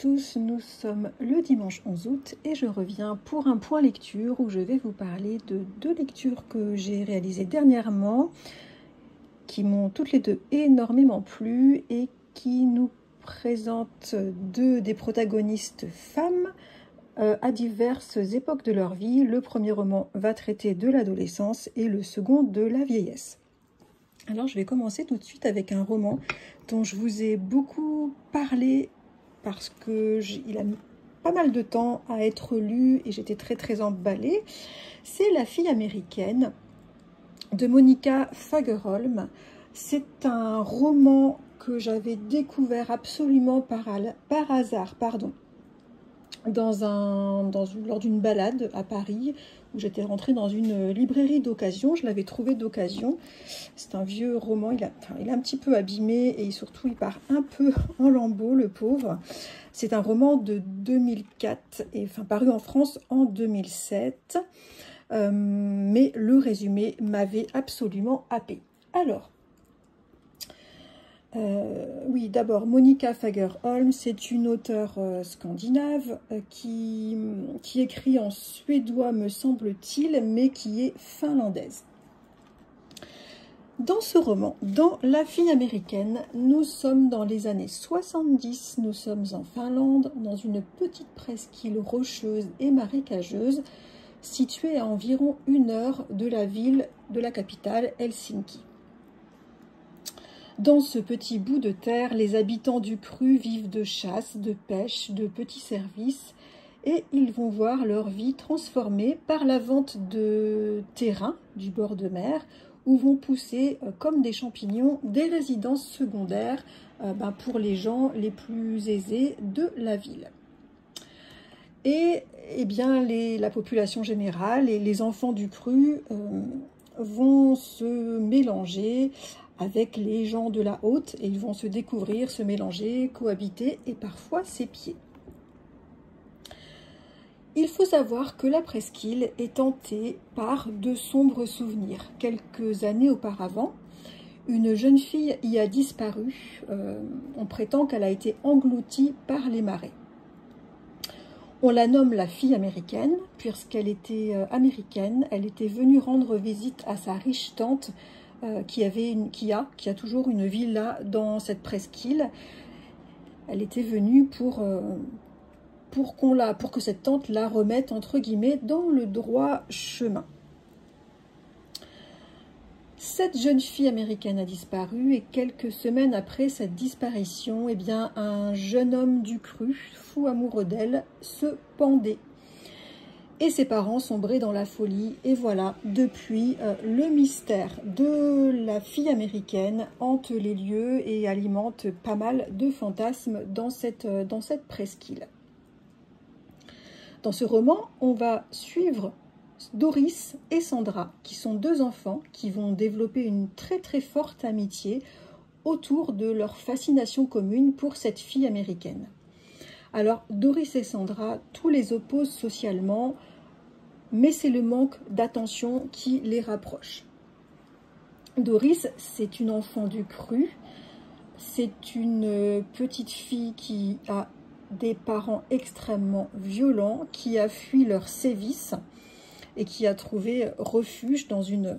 tous, nous sommes le dimanche 11 août et je reviens pour un point lecture où je vais vous parler de deux lectures que j'ai réalisées dernièrement qui m'ont toutes les deux énormément plu et qui nous présentent des protagonistes femmes à diverses époques de leur vie. Le premier roman va traiter de l'adolescence et le second de la vieillesse. Alors je vais commencer tout de suite avec un roman dont je vous ai beaucoup parlé parce qu'il a mis pas mal de temps à être lu et j'étais très emballée. C'est La fille américaine de Monica Fagerholm. C'est un roman que j'avais découvert absolument par hasard, lors d'une balade à Paris, où j'étais rentrée dans une librairie d'occasion. Je l'avais trouvé d'occasion. C'est un vieux roman, il est un petit peu abîmé et surtout il part un peu en lambeaux, le pauvre. C'est un roman de 2004, et paru en France en 2007. Mais le résumé m'avait absolument happé. Alors, oui, d'abord, Monica Fagerholm, c'est une auteure scandinave qui écrit en suédois, me semble-t-il, mais qui est finlandaise. Dans ce roman, dans La fille américaine, nous sommes dans les années 70, nous sommes en Finlande, dans une petite presqu'île rocheuse et marécageuse, située à environ 1 heure de la capitale, Helsinki. Dans ce petit bout de terre, les habitants du cru vivent de chasse, de pêche, de petits services, et ils vont voir leur vie transformée par la vente de terrains du bord de mer, où vont pousser, comme des champignons, des résidences secondaires pour les gens les plus aisés de la ville. Et bien, la population générale et les enfants du cru vont se mélanger avec les gens de la haute et ils vont se découvrir, se mélanger, cohabiter et parfois s'épier. Il faut savoir que la presqu'île est hantée par de sombres souvenirs. Quelques années auparavant, une jeune fille y a disparu. On prétend qu'elle a été engloutie par les marées. On la nomme la fille américaine, puisqu'elle était américaine. Elle était venue rendre visite à sa riche tante qui a toujours une villa dans cette presqu'île. Elle était venue pour que cette tante la remette, entre guillemets, dans le droit chemin. Cette jeune fille américaine a disparu et quelques semaines après cette disparition, eh bien, un jeune homme du cru, fou amoureux d'elle, se pendait. Et ses parents sombraient dans la folie. Et voilà, depuis, le mystère de la fille américaine hante les lieux et alimente pas mal de fantasmes dans cette presqu'île. Dans ce roman, on va suivre Doris et Sandra, qui sont deux enfants qui vont développer une très forte amitié autour de leur fascination commune pour cette fille américaine. Alors, Doris et Sandra, tout les oppose socialement, mais c'est le manque d'attention qui les rapproche. Doris, c'est une enfant du cru, c'est une petite fille qui a des parents extrêmement violents, qui a fui leur sévice et qui a trouvé refuge dans une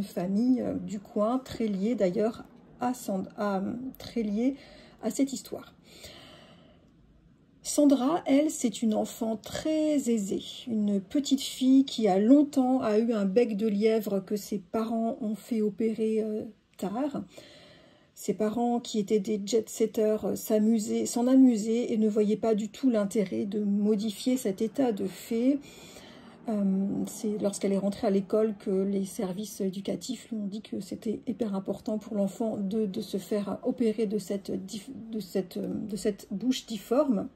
famille du coin, très liée d'ailleurs à cette histoire. Sandra, elle, c'est une enfant très aisée, une petite fille qui a longtemps eu un bec de lièvre que ses parents ont fait opérer tard. Ses parents, qui étaient des jet-setters, s'en amusaient et ne voyaient pas du tout l'intérêt de modifier cet état de fait. C'est lorsqu'elle est rentrée à l'école que les services éducatifs lui ont dit que c'était hyper important pour l'enfant de se faire opérer de cette bouche difforme.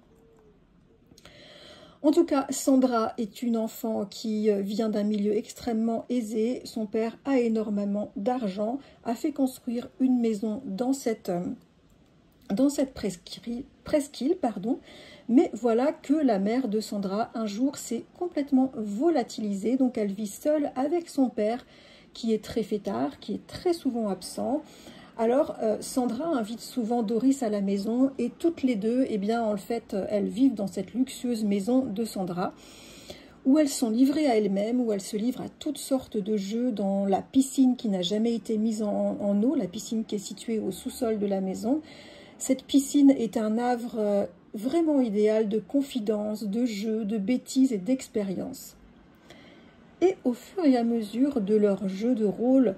En tout cas, Sandra est une enfant qui vient d'un milieu extrêmement aisé. Son père a énormément d'argent, a fait construire une maison dans cette presqu'île, mais voilà que la mère de Sandra, un jour, s'est complètement volatilisée. Donc elle vit seule avec son père, qui est très fêtard, qui est très souvent absent, Alors, Sandra invite souvent Doris à la maison et toutes les deux, eh bien, en fait, elles vivent dans cette luxueuse maison de Sandra, où elles sont livrées à elles-mêmes, où elles se livrent à toutes sortes de jeux dans la piscine qui n'a jamais été mise en eau, la piscine qui est située au sous-sol de la maison. Cette piscine est un havre vraiment idéal de confidence, de jeux, de bêtises et d'expériences. Et au fur et à mesure de leur jeu de rôle,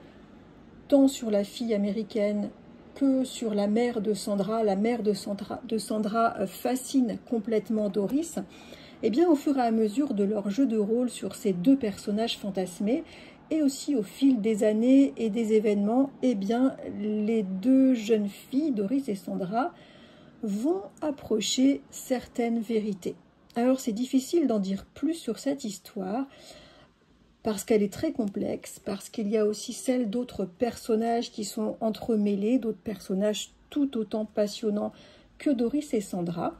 tant sur la fille américaine que sur la mère de Sandra, fascine complètement Doris. Eh bien, au fur et à mesure de leur jeu de rôle sur ces deux personnages fantasmés, et aussi au fil des années et des événements, eh bien, les deux jeunes filles, Doris et Sandra, vont approcher certaines vérités. Alors, c'est difficile d'en dire plus sur cette histoire, parce qu'elle est très complexe, parce qu'il y a aussi celle d'autres personnages qui sont entremêlés, d'autres personnages tout autant passionnants que Doris et Sandra.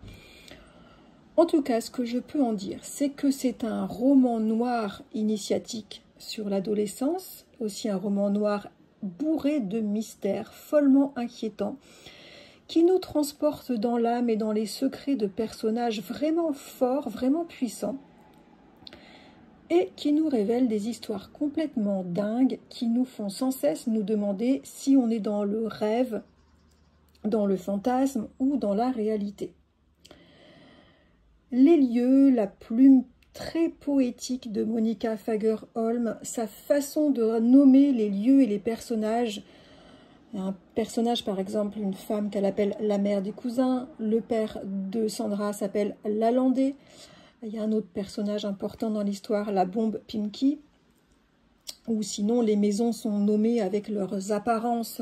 En tout cas, ce que je peux en dire, c'est que c'est un roman noir initiatique sur l'adolescence, aussi un roman noir bourré de mystères, follement inquiétant, qui nous transporte dans l'âme et dans les secrets de personnages vraiment forts, vraiment puissants, et qui nous révèle des histoires complètement dingues qui nous font sans cesse nous demander si on est dans le rêve, dans le fantasme ou dans la réalité. Les lieux, la plume très poétique de Monica Fagerholm, sa façon de nommer les lieux et les personnages. Un personnage, par exemple, une femme qu'elle appelle la mère des cousins, le père de Sandra s'appelle Lalande. Il y a un autre personnage important dans l'histoire, la bombe Pimki, ou sinon les maisons sont nommées avec leurs apparences,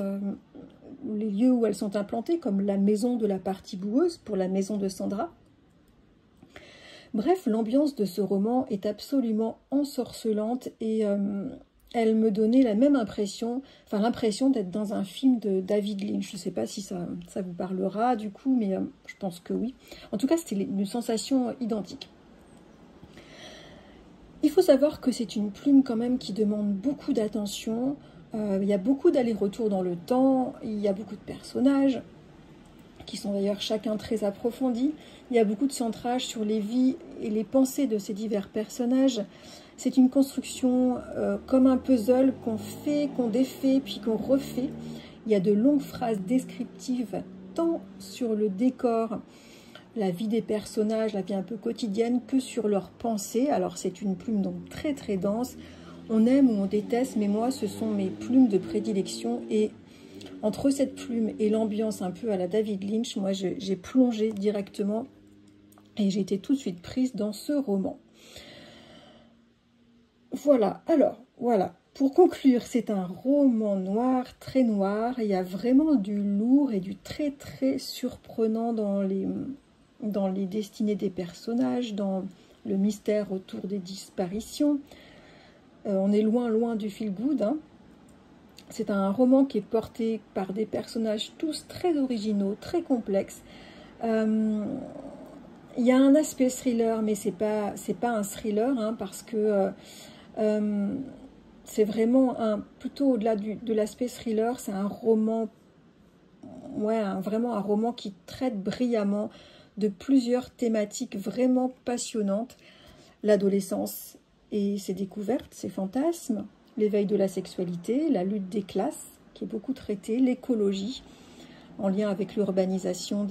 les lieux où elles sont implantées, comme la maison de la partie boueuse pour la maison de Sandra. Bref, l'ambiance de ce roman est absolument ensorcelante et elle me donnait la même impression, enfin l'impression d'être dans un film de David Lynch. Je ne sais pas si ça vous parlera du coup, mais je pense que oui. En tout cas, c'était une sensation identique. Il faut savoir que c'est une plume quand même qui demande beaucoup d'attention. Il y a beaucoup d'allers-retours dans le temps, il y a beaucoup de personnages, qui sont d'ailleurs chacun très approfondis. Il y a beaucoup de centrage sur les vies et les pensées de ces divers personnages. C'est une construction comme un puzzle qu'on fait, qu'on défait, puis qu'on refait. Il y a de longues phrases descriptives, tant sur le décor, la vie des personnages, la vie un peu quotidienne, que sur leurs pensées. Alors c'est une plume donc très très dense. On aime ou on déteste, mais moi ce sont mes plumes de prédilection et entre cette plume et l'ambiance un peu à la David Lynch, moi j'ai plongé directement et j'ai été tout de suite prise dans ce roman. Voilà, alors, voilà. Pour conclure, c'est un roman noir, très noir. Il y a vraiment du lourd et du très très surprenant dans les destinées des personnages, dans le mystère autour des disparitions. On est loin du feel good, hein. C'est un roman qui est porté par des personnages tous très originaux, très complexes. Il y a un aspect thriller, mais c'est pas un thriller, hein, parce que c'est vraiment plutôt au-delà de l'aspect thriller, c'est un roman, ouais, vraiment un roman qui traite brillamment de plusieurs thématiques vraiment passionnantes. L'adolescence et ses découvertes, ses fantasmes, l'éveil de la sexualité, la lutte des classes, qui est beaucoup traitée, l'écologie, en lien avec l'urbanisation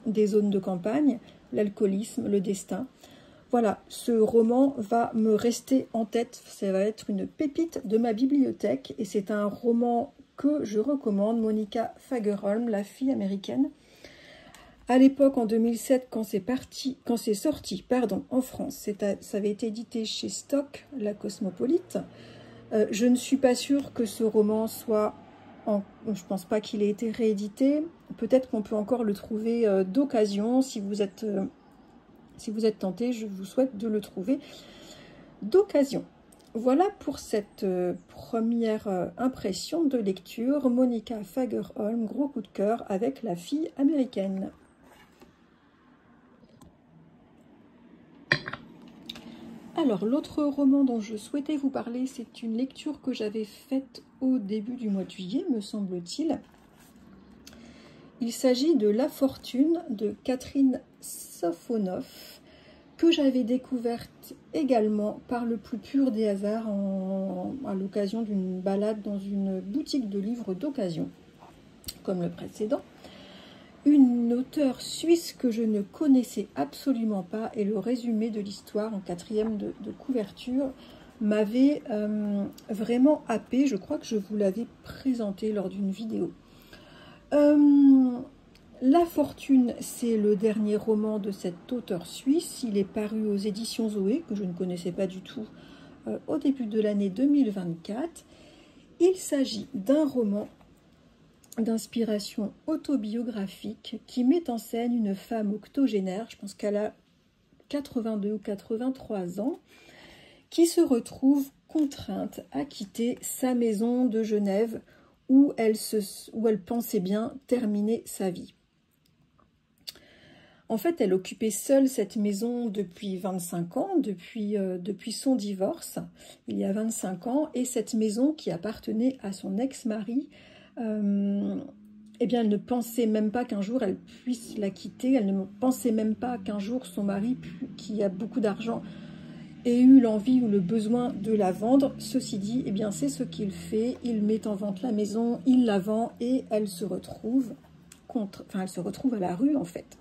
des zones de campagne, l'alcoolisme, le destin. Voilà, ce roman va me rester en tête, ça va être une pépite de ma bibliothèque, et c'est un roman que je recommande, Monica Fagerholm, la fille américaine. À l'époque, en 2007, quand c'est sorti en France, ça avait été édité chez Stock, la Cosmopolite. Je ne suis pas sûre que ce roman soit... je pense pas qu'il ait été réédité. Peut-être qu'on peut encore le trouver d'occasion. Si vous êtes tenté, je vous souhaite de le trouver d'occasion. Voilà pour cette première impression de lecture. Monica Fagerholm, gros coup de cœur avec La fille américaine. Alors, l'autre roman dont je souhaitais vous parler, c'est une lecture que j'avais faite au début du mois de juillet, me semble-t-il. Il s'agit de La Fortune de Catherine Sofonoff, que j'avais découverte également par le plus pur des hasards à l'occasion d'une balade dans une boutique de livres d'occasion, comme le précédent. Une auteure suisse que je ne connaissais absolument pas, et le résumé de l'histoire en quatrième de couverture m'avait vraiment happé. Je crois que je vous l'avais présenté lors d'une vidéo. La Fortune, c'est le dernier roman de cet auteur suisse. Il est paru aux éditions Zoé, que je ne connaissais pas du tout, au début de l'année 2024. Il s'agit d'un roman d'inspiration autobiographique qui met en scène une femme octogénaire, je pense qu'elle a 82 ou 83 ans, qui se retrouve contrainte à quitter sa maison de Genève où elle pensait bien terminer sa vie. En fait, elle occupait seule cette maison depuis 25 ans, depuis son divorce, il y a 25 ans, et cette maison qui appartenait à son ex-mari, eh bien, elle ne pensait même pas qu'un jour elle puisse la quitter, elle ne pensait même pas qu'un jour son mari, qui a beaucoup d'argent, ait eu l'envie ou le besoin de la vendre. Ceci dit, eh bien, c'est ce qu'il fait, il met en vente la maison, il la vend et elle se retrouve elle se retrouve à la rue en fait.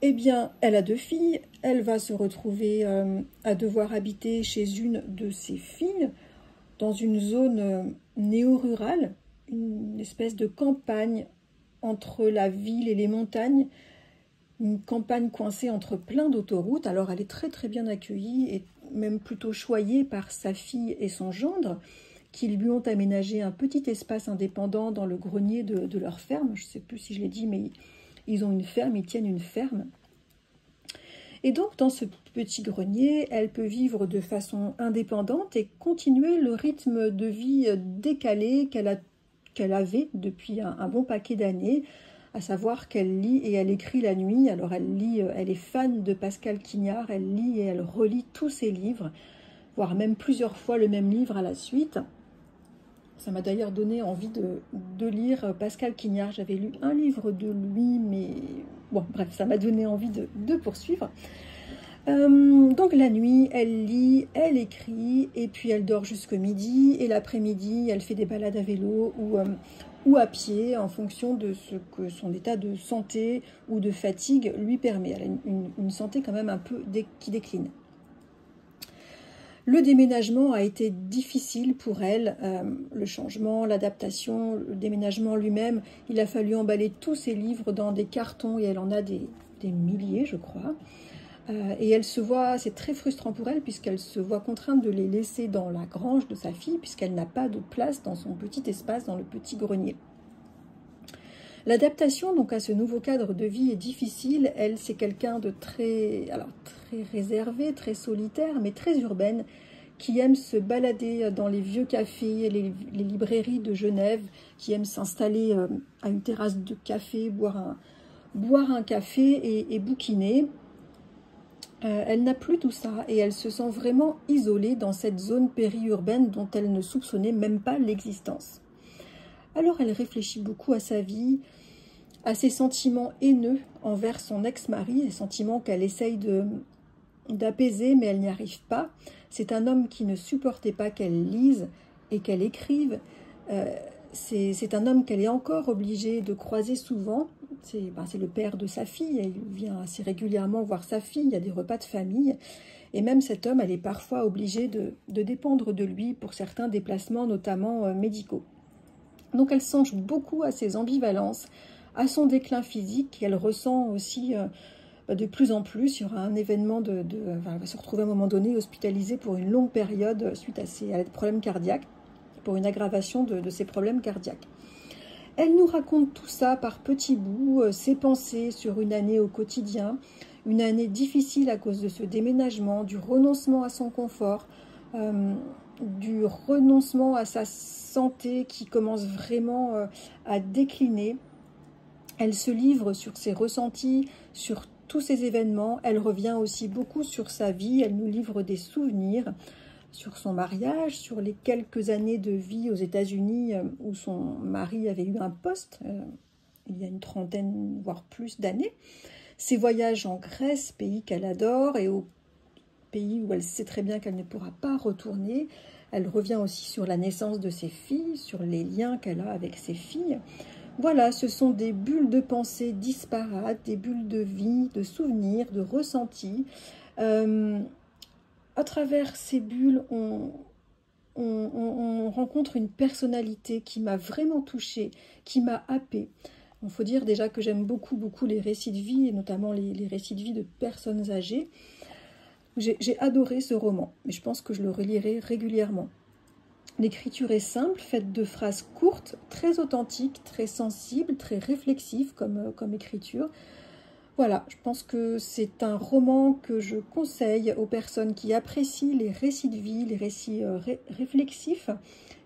Eh bien, elle a 2 filles, elle va se retrouver à devoir habiter chez une de ses filles, dans une zone néo-rurale, une espèce de campagne entre la ville et les montagnes, une campagne coincée entre plein d'autoroutes. Alors elle est très très bien accueillie et même plutôt choyée par sa fille et son gendre, qui lui ont aménagé un petit espace indépendant dans le grenier de leur ferme. Je ne sais plus si je l'ai dit, mais ils ont une ferme, ils tiennent une ferme. Et donc, dans ce petit grenier, elle peut vivre de façon indépendante et continuer le rythme de vie décalé qu'elle avait depuis un bon paquet d'années, à savoir qu'elle lit et elle écrit la nuit. Alors, elle est fan de Pascal Quignard, elle lit et elle relit tous ses livres, voire même plusieurs fois le même livre à la suite. Ça m'a d'ailleurs donné envie de lire Pascal Quignard. J'avais lu un livre de lui, mais bon, bref, ça m'a donné envie de poursuivre. Donc la nuit, elle lit, elle écrit, et puis elle dort jusqu'au midi, et l'après-midi, elle fait des balades à vélo ou à pied, en fonction de ce que son état de santé ou de fatigue lui permet. Elle a une santé quand même un peu qui décline. Le déménagement a été difficile pour elle, le changement, l'adaptation, le déménagement lui-même. Il a fallu emballer tous ses livres dans des cartons et elle en a des milliers, je crois. Et elle se voit, c'est très frustrant pour elle puisqu'elle se voit contrainte de les laisser dans la grange de sa fille puisqu'elle n'a pas de place dans son petit espace, dans le petit grenier. L'adaptation donc à ce nouveau cadre de vie est difficile. Elle, c'est quelqu'un de très réservé, très solitaire, mais très urbaine, qui aime se balader dans les vieux cafés, les librairies de Genève, qui aime s'installer à une terrasse de café, boire un café et bouquiner. Elle n'a plus tout ça et elle se sent vraiment isolée dans cette zone périurbaine dont elle ne soupçonnait même pas l'existence. Alors elle réfléchit beaucoup à sa vie, à ses sentiments haineux envers son ex-mari, des sentiments qu'elle essaye d'apaiser, mais elle n'y arrive pas. C'est un homme qui ne supportait pas qu'elle lise et qu'elle écrive. C'est un homme qu'elle est encore obligée de croiser souvent. C'est le père de sa fille, elle vient assez régulièrement voir sa fille, il y a des repas de famille. Et même cet homme, elle est parfois obligée de dépendre de lui pour certains déplacements, notamment médicaux. Donc elle songe beaucoup à ses ambivalences, à son déclin physique, qu'elle ressent aussi de plus en plus. Il y aura un événement elle va se retrouver à un moment donné hospitalisée pour une longue période suite à des problèmes cardiaques, pour une aggravation de ses problèmes cardiaques. Elle nous raconte tout ça par petits bouts, ses pensées sur une année au quotidien, une année difficile à cause de ce déménagement, du renoncement à son confort, du renoncement à sa santé qui commence vraiment à décliner. Elle se livre sur ses ressentis, sur tous ces événements. Elle revient aussi beaucoup sur sa vie, elle nous livre des souvenirs, sur son mariage, sur les quelques années de vie aux États-Unis où son mari avait eu un poste il y a une trentaine, voire plus d'années. Ses voyages en Grèce, pays qu'elle adore, et au pays où elle sait très bien qu'elle ne pourra pas retourner. Elle revient aussi sur la naissance de ses filles, sur les liens qu'elle a avec ses filles. Voilà, ce sont des bulles de pensée disparates, des bulles de vie, de souvenirs, de ressentis. À travers ces bulles, on rencontre une personnalité qui m'a vraiment touchée, qui m'a happée. Il faut dire déjà que j'aime beaucoup les récits de vie, et notamment les récits de vie de personnes âgées. J'ai adoré ce roman, mais je pense que je le relirai régulièrement. L'écriture est simple, faite de phrases courtes, très authentiques, très sensibles, très réflexives comme écriture. Voilà, je pense que c'est un roman que je conseille aux personnes qui apprécient les récits de vie, les récits réflexifs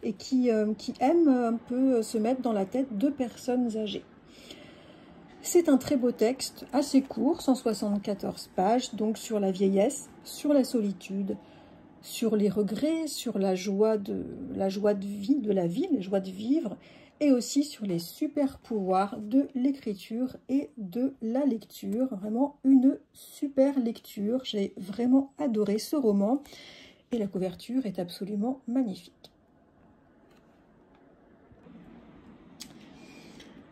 et qui aiment un peu se mettre dans la tête de personnes âgées. C'est un très beau texte, assez court, 174 pages, donc sur la vieillesse, sur la solitude, sur les regrets, sur la joie de vie, de la vie, la joie de vivre, et aussi sur les super pouvoirs de l'écriture et de la lecture. Vraiment une super lecture, j'ai vraiment adoré ce roman, et la couverture est absolument magnifique.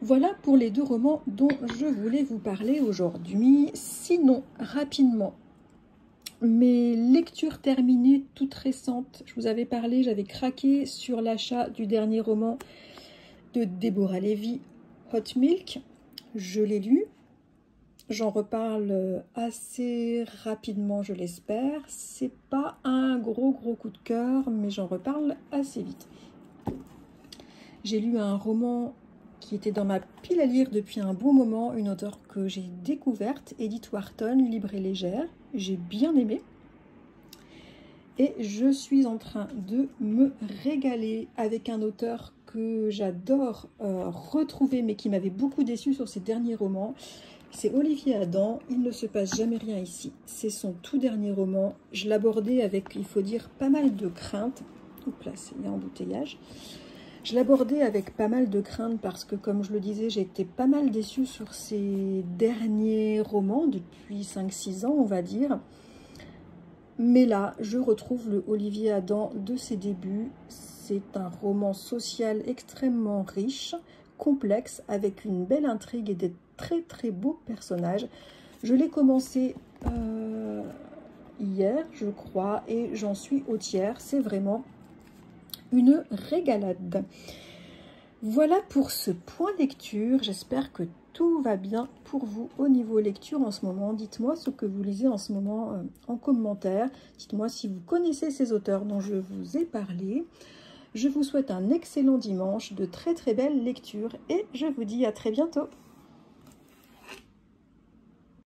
Voilà pour les deux romans dont je voulais vous parler aujourd'hui. Sinon, rapidement, mes lectures terminées toutes récentes. Je vous avais parlé, j'avais craqué sur l'achat du dernier roman de Deborah Levy, Hot Milk. Je l'ai lu. J'en reparle assez rapidement, je l'espère. C'est pas un gros coup de cœur, mais j'en reparle assez vite. J'ai lu un roman qui était dans ma pile à lire depuis un bon moment, une auteure que j'ai découverte, Edith Wharton, Libre et légère. J'ai bien aimé. Et je suis en train de me régaler avec un auteur que j'adore retrouver, mais qui m'avait beaucoup déçue sur ses derniers romans. C'est Olivier Adam, Il ne se passe jamais rien ici. C'est son tout dernier roman. Je l'abordais avec, il faut dire, pas mal de crainte. Oups là, il y a embouteillage. Je l'abordais avec pas mal de crainte parce que, comme je le disais, j'ai été pas mal déçue sur ses derniers romans depuis 5-6 ans, on va dire. Mais là, je retrouve le Olivier Adam de ses débuts. C'est un roman social extrêmement riche, complexe, avec une belle intrigue et des très beaux personnages. Je l'ai commencé hier, je crois, et j'en suis au tiers. C'est vraiment une régalade. Voilà pour ce point lecture. J'espère que tout va bien pour vous au niveau lecture en ce moment. Dites-moi ce que vous lisez en ce moment en commentaire. Dites-moi si vous connaissez ces auteurs dont je vous ai parlé. Je vous souhaite un excellent dimanche, de très belles lectures et je vous dis à très bientôt.